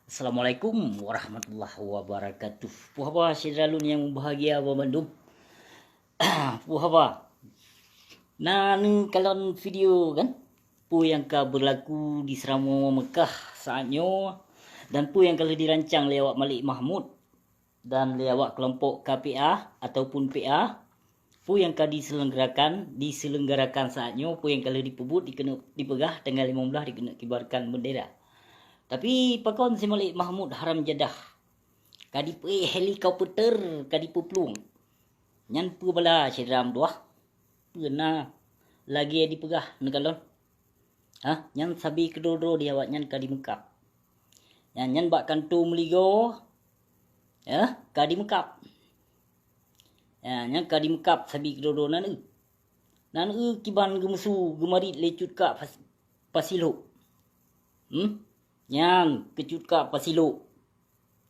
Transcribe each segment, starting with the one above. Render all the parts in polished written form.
Assalamualaikum warahmatullahi wabarakatuh. Puhaba syedalun yang bahagia Bandung. Puhaba. Nan kalon video kan. Pu yang ka berlaku di Seramo Mekah saatnya dan pu yang kalau dirancang lewat Malik Mahmud dan lewat kelompok KPA ataupun PA. Pu yang ka diselenggarakan saatnya pu yang kalau dipebut dipegah tanggal 15 dikena kibarkan bendera. Tapi pakon si Malik Mahmud haram jadah. Kadi pe helikopter kadi puplung. Nyan pu bala sedram doah. Pena lagi dipegah negalon. Nyan sabi kedodro dia awak nyan kadi mekap. Nyan bak kantu meligo. Kadi mekap. Nyan kadi mekap sabi kedodro nan kiban gemesu gemarit lecut ka pasilo. Nyan kecut ka pasilo.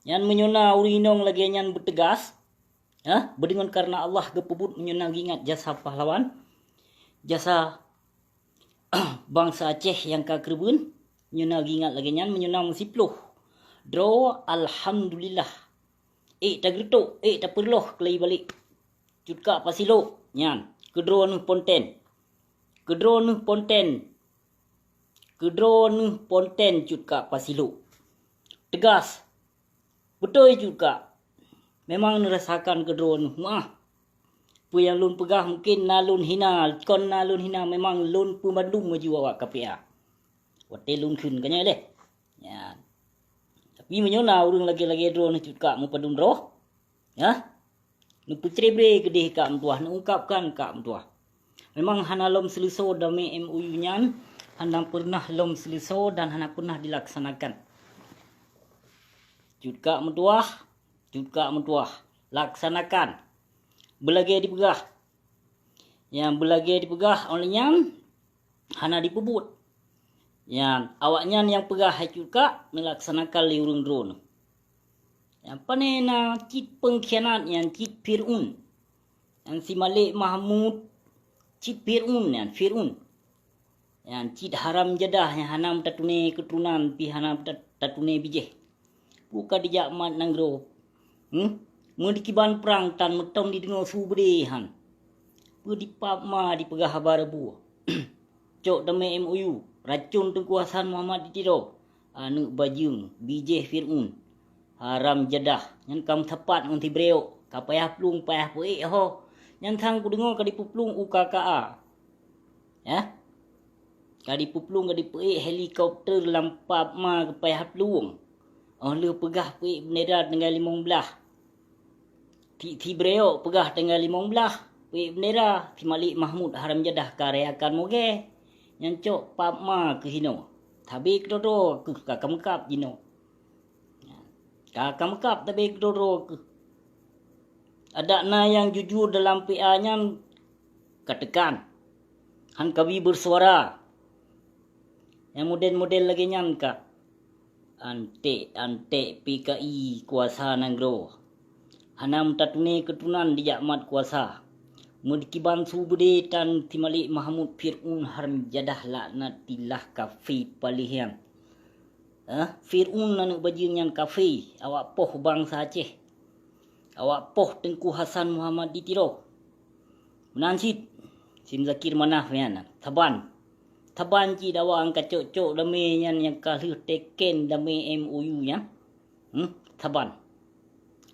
Nyan menyona urinong lagi nyan bertegas. Berdengan karena Allah gepebut menyona ingat jasa pahlawan. Jasa bangsa Aceh yang ka kerbun. Menyona ingat lagi nyan menyona musiploh. Dro alhamdulillah. Tak gertok, tak perloh kelai balik. Cut ka pasilo. Nyan. Kedro nu ponten. Kedro nu ponten cut ka pasilo. Tegas. Betul juga. Memang merasakan kedro nu. Pu yang lun pegah mungkin nalun hina. Kon nalun hina memang lun pu Bandung maju awak KPA. Wate lun kun kanya deh. Ya. Tapi menyona urang lagi-lagi dro nu cut ka mu padun roh. Nu putrebre gedeh ka mtuah nu ungkapkan ka mtuah. Memang hana lom seliso dami MOU nyan. Hana pernah lom seliso dan hana pernah dilaksanakan. Juga mentuah. Laksanakan. Belagi dipegah. Yang belagi dipegah oleh nyan. Hana dipebut. Yang awaknya yang pegah juga melaksanakan liurung drone. Yang panena cit pengkhianat yang cit Fir'un. Yang si Malik Mahmud cit Fir'un yang Fir'un. Yang cid haram jadah yang hanam tatune keturunan pi hanam tatune bijeh. Buka dijak mat nanggro. Dikiban perang tan metom di dengar subrehan. Pu dipap ma dipegah habar bu. Cok dame MOU. Racun Tengku Hasan Muhammad ditiro. Anu bajung bijeh Fir'un. Haram jadah. Yang kam tepat nganti breok. Kapayah plung payah puik ho. Yang thang ku dengar kadi puplung UKKA. Kadi puplung kadi puik helikopter lampap ma kepayah plung. Le pegah puik bendera tanggal 15. Ti breok pegah tanggal 15. Puik bendera ti Malik Mahmud haram jadah karyakan moge. Yang cok pap ma ke hino. Tabi kedodo ke kakamekap hino. Kakamekap tabi kedodo ke. Ada na yang jujur dalam PA-nya katakan. Han kawi bersuara. Yang model-model lagi nyan ka. Ante PKI kuasa nanggro. Hanam tatune ketunan dijak mat kuasa. Mudkiban subde tan Timalik Mahmud Fir'un haram jadah laknatillah kafe palihan. Fir'un nanu bajing yang kafe. Awak poh bangsa Aceh. Awak poh Tengku Hasan Muhammad ditiro. Menansit. Sim Zakir manah yana. Taban ci dawa angka cok-cok dame yang kalih teken dame MOU nya. Taban.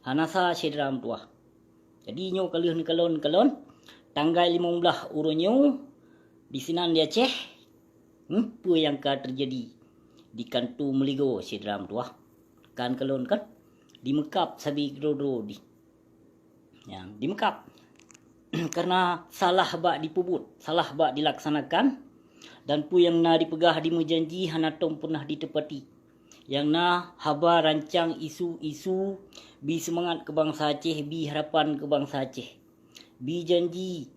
Hanasa sedram tuah. Jadi nyo kalih ni kalon. Tanggal 15 uronyo di sinan di Aceh. Pu yang ka terjadi di kantu meligo sedram tuah. Kan kalon kan. Di Mekap sabi kedodro di. Yang di Mekap. Karena salah bak dipebut. Salah bak dilaksanakan. Dan pu yang na dipegah di menjanji hanatom pernah ditepati. Yang na haba rancang isu-isu bi semangat kebangsa Aceh, bi harapan kebangsa Aceh. Bi janji,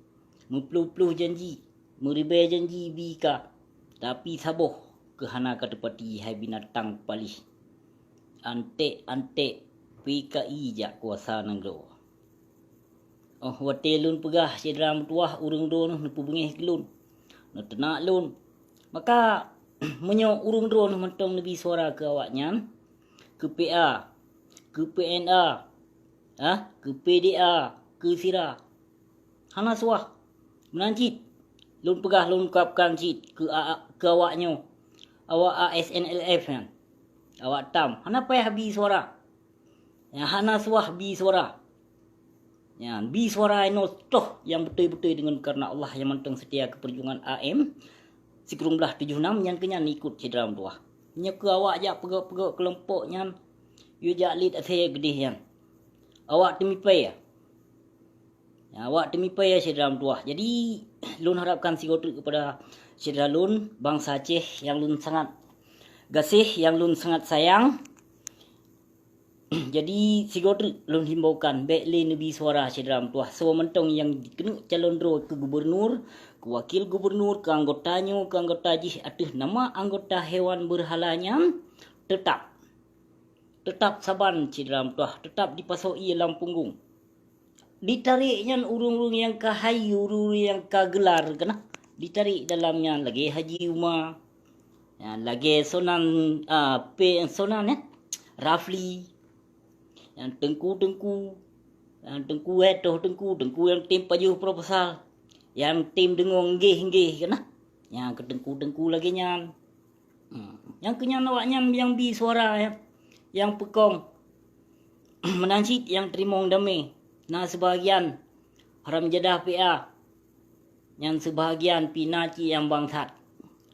mepluh-pluh janji, meribai janji bi ka. Tapi saboh ke hana katepati hai binatang palih. Ante PKI jak kuasa nanggro. Watelun pegah sedram tuah urung don nepu bengih kelun. Tenak lun. Maka menyo urung drone mentong lebih suara ke awaknya. ke PA, ke PNA, ke PDA, ke SIRA. Hana suah menancit. Lun pegah lun kapkan cit ke awaknya. Awak ASNLF kan. Awak tam. Hana payah bi suara. Ya, hana suah bi suara. Ya, bi suara ino toh yang betul-betul dengan karena Allah yang menteng setia ke perjuangan AM. Sikurung belah 76 yang kenyan ikut cedera tuah. Nya ke awak jak pegak-pegak kelompoknya. You jak lead saya gede yang. Awak temipai ya. Ya, awak temipai ya cedera tuah. Jadi lun harapkan sigotri kepada cedera lun bangsa Aceh yang lun sangat gasih, yang lun sangat sayang. Jadi sigotri lun himbaukan baik le nebi suara cedera tuah. So mentong yang kena calon dro ke gubernur, ke wakil gubernur, ke anggotanya, ke anggota jih atuh nama anggota hewan berhalanya tetap saban cedera tuah, tetap dipasoi dalam punggung. Ditariknya urung-urung yang kahayu, urung yang kagelar kena ditarik dalamnya lagi Haji Umar. Ya, lagi sonan sonan ya. Rafli. Yang tengku yang tengku yang tim pajuh proposal, yang tim dengong nggih kena, yang ketengku lagi nyan, yang kenyan awaknya yang bi suara ya, yang pekong menancit yang terimong damai, nah sebahagian haram jadah PA, yang sebahagian pinaci yang bangsat,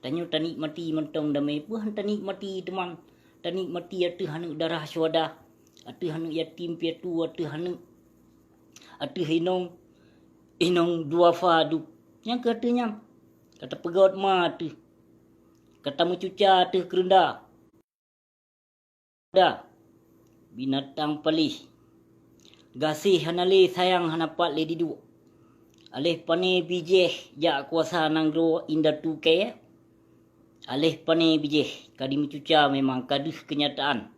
tanya tanik mati mentong damai pun tanik mati teman, tanik mati atuh hanu darah syuhada. Atu hanu yatim piatu, atu hinong duafa du. Yang katanya kata pegaut ma tu. Kata mencuca tu kerenda. Dah binatang palih. Gasih hanale sayang hanapat le didu. Alih pane bijeh jak kuasa nanggro inda tu kaya. Alih pane bijeh kadi mencuca memang kaduh kenyataan.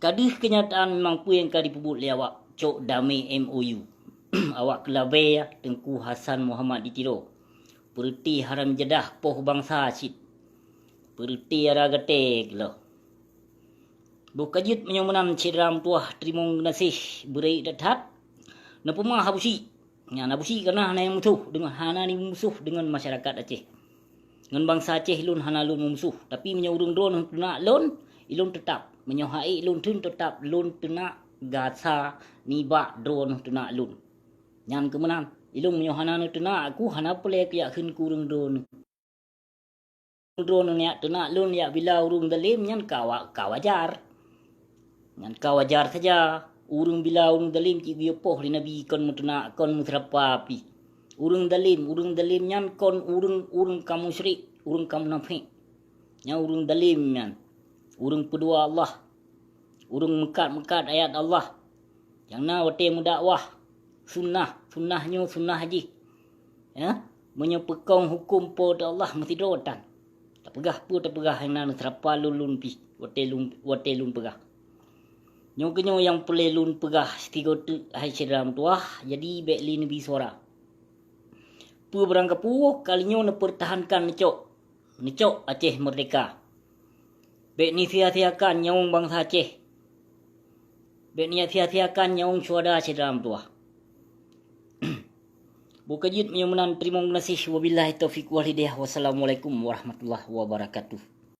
Kaduh kenyataan memang pu yang kadi pebut le awak cok damai MOU. Awak kelabai ya Tengku Hasan Muhammad ditiro. Perti haram jadah poh bangsa cit. Perti ara gatek lo. Bukajit menyomunan cedram tuah terimong nasih berai dathat. Napuma habusi. Ya nabusi karena hana yang musuh dengan hana ni musuh dengan masyarakat Aceh. Dengan bangsa Aceh lun hana lun musuh, tapi menyorong drone nak lun ilun tetap menyohai lun tun tetap lun tuna gasa niba drone tuna lun nyan kemenang ilung menyohana tuna aku hana pole ya khun kurung drone ni tuna lun ya bila urung dalim nyan kawajar nyan kawajar saja urung bila urung dalim ci biopoh li nabi kon mutuna kon mutrapa pi urung dalim nyan kon urung kamu syrik urung kamu nafik nya urung dalim nyan urung pedua Allah. Urung mekat ayat Allah. Yang na wate mendakwah. Sunnahnya sunnah haji. Ya, menyepekong hukum pada Allah mesti dotan. Tak pegah yang na terapa lulun pi. Wate lun pegah. Nyo yang pele lun pegah setiga tu hai sedram tuah jadi baik li nabi suara. Pu berangkapu kalinya na pertahankan necok Aceh merdeka. Bek ni sia-siakan nyawung bangsa Aceh. Bek ni sia-siakan nyawung syuhada cedram tuah. Bukajit menyomunan terima kasih wabillahi taufiq wal hidayah. Wassalamualaikum warahmatullahi wabarakatuh.